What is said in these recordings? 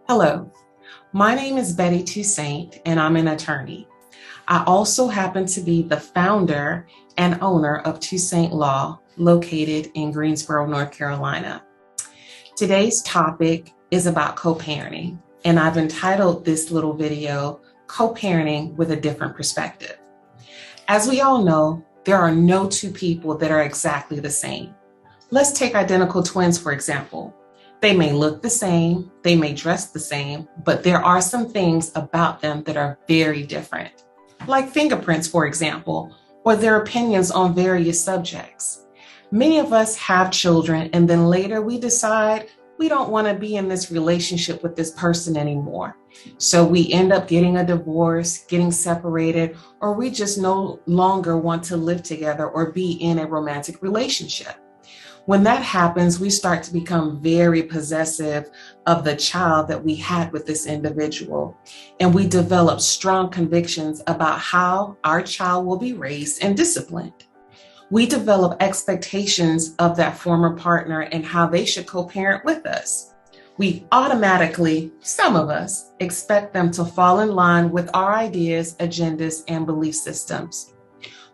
Hello, my name is Betty Toussaint, and I'm an attorney. I also happen to be the founder and owner of Toussaint Law, located in Greensboro, North Carolina. Today's topic is about co-parenting, and I've entitled this little video, Co-Parenting with a Different Perspective. As we all know, there are no two people that are exactly the same. Let's take identical twins, for example. They may look the same, they may dress the same, but there are some things about them that are very different, like fingerprints, for example, or their opinions on various subjects. Many of us have children, and then later we decide we don't want to be in this relationship with this person anymore. So we end up getting a divorce, getting separated, or we just no longer want to live together or be in a romantic relationship. When that happens, we start to become very possessive of the child that we had with this individual, and we develop strong convictions about how our child will be raised and disciplined. We develop expectations of that former partner and how they should co-parent with us. We automatically, some of us, expect them to fall in line with our ideas, agendas, and belief systems.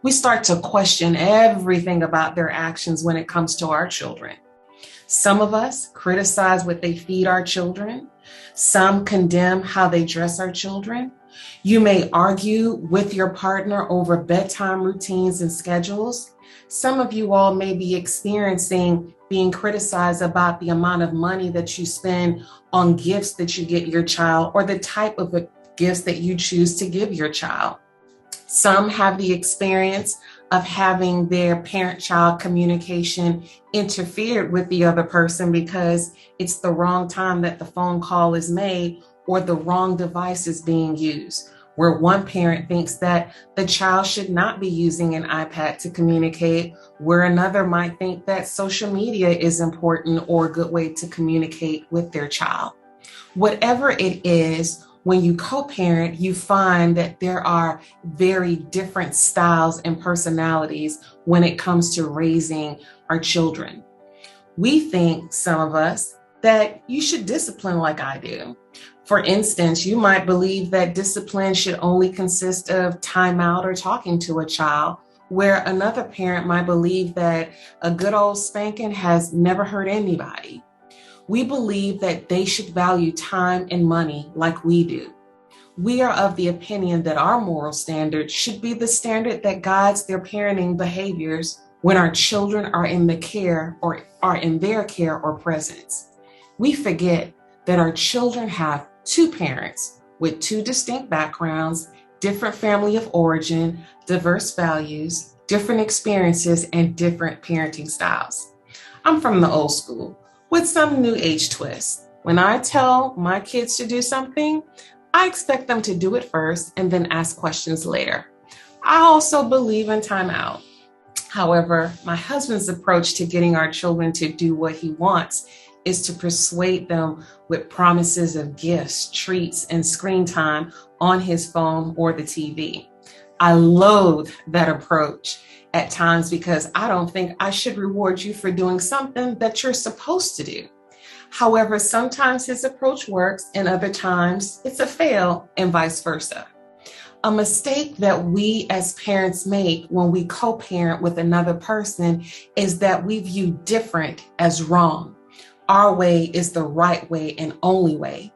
We start to question everything about their actions when it comes to our children. Some of us criticize what they feed our children. Some condemn how they dress our children. You may argue with your partner over bedtime routines and schedules. Some of you all may be experiencing being criticized about the amount of money that you spend on gifts that you get your child or the type of gifts that you choose to give your child. Some have the experience of having their parent-child communication interfered with the other person because it's the wrong time that the phone call is made or the wrong device is being used, where one parent thinks that the child should not be using an iPad to communicate, where another might think that social media is important or a good way to communicate with their child. Whatever it is, when you co-parent, you find that there are very different styles and personalities when it comes to raising our children. We think, some of us, that you should discipline like I do. For instance, you might believe that discipline should only consist of time out or talking to a child, where another parent might believe that a good old spanking has never hurt anybody. We believe that they should value time and money like we do. We are of the opinion that our moral standard should be the standard that guides their parenting behaviors when our children are in the care or are in their care or presence. We forget that our children have two parents with two distinct backgrounds, different family of origin, diverse values, different experiences, and different parenting styles. I'm from the old school, with some new age twists. When I tell my kids to do something, I expect them to do it first and then ask questions later. I also believe in time out. However, my husband's approach to getting our children to do what he wants is to persuade them with promises of gifts, treats, and screen time on his phone or the TV. I loathe that approach at times because I don't think I should reward you for doing something that you're supposed to do. However, sometimes his approach works and other times it's a fail and vice versa. A mistake that we as parents make when we co-parent with another person is that we view different as wrong. Our way is the right way and only way.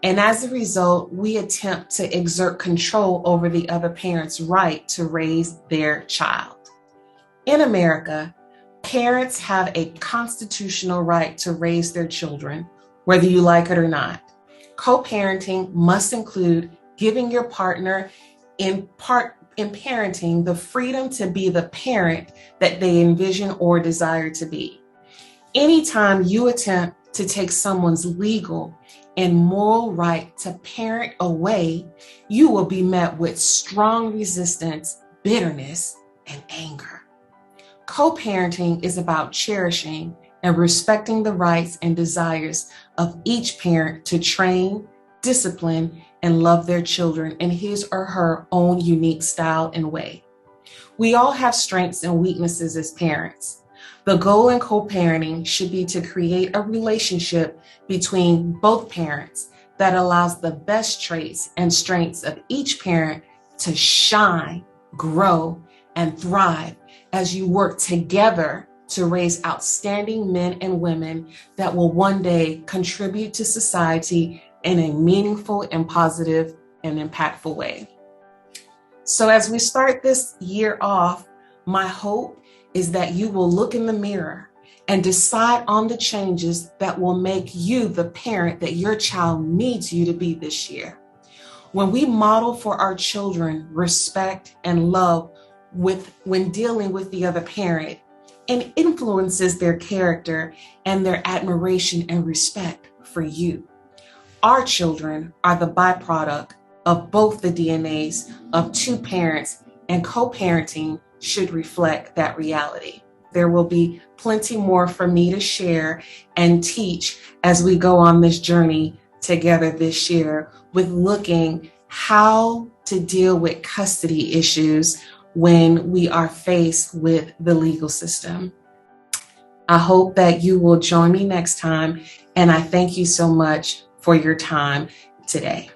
And as a result, we attempt to exert control over the other parent's right to raise their child. In America, parents have a constitutional right to raise their children, whether you like it or not. Co-parenting must include giving your partner in parenting the freedom to be the parent that they envision or desire to be. Anytime you attempt to take someone's legal and moral right to parent away, you will be met with strong resistance, bitterness, and anger. Co-parenting is about cherishing and respecting the rights and desires of each parent to train, discipline, and love their children in his or her own unique style and way. We all have strengths and weaknesses as parents. The goal in co-parenting should be to create a relationship between both parents that allows the best traits and strengths of each parent to shine, grow, and thrive as you work together to raise outstanding men and women that will one day contribute to society in a meaningful and positive and impactful way. So as we start this year off, my hope is that you will look in the mirror and decide on the changes that will make you the parent that your child needs you to be this year. When we model for our children respect and love when dealing with the other parent, it influences their character and their admiration and respect for you. Our children are the byproduct of both the DNAs of two parents, and co-parenting should reflect that reality. There will be plenty more for me to share and teach as we go on this journey together this year with looking how to deal with custody issues when we are faced with the legal system. I hope that you will join me next time, and I thank you so much for your time today.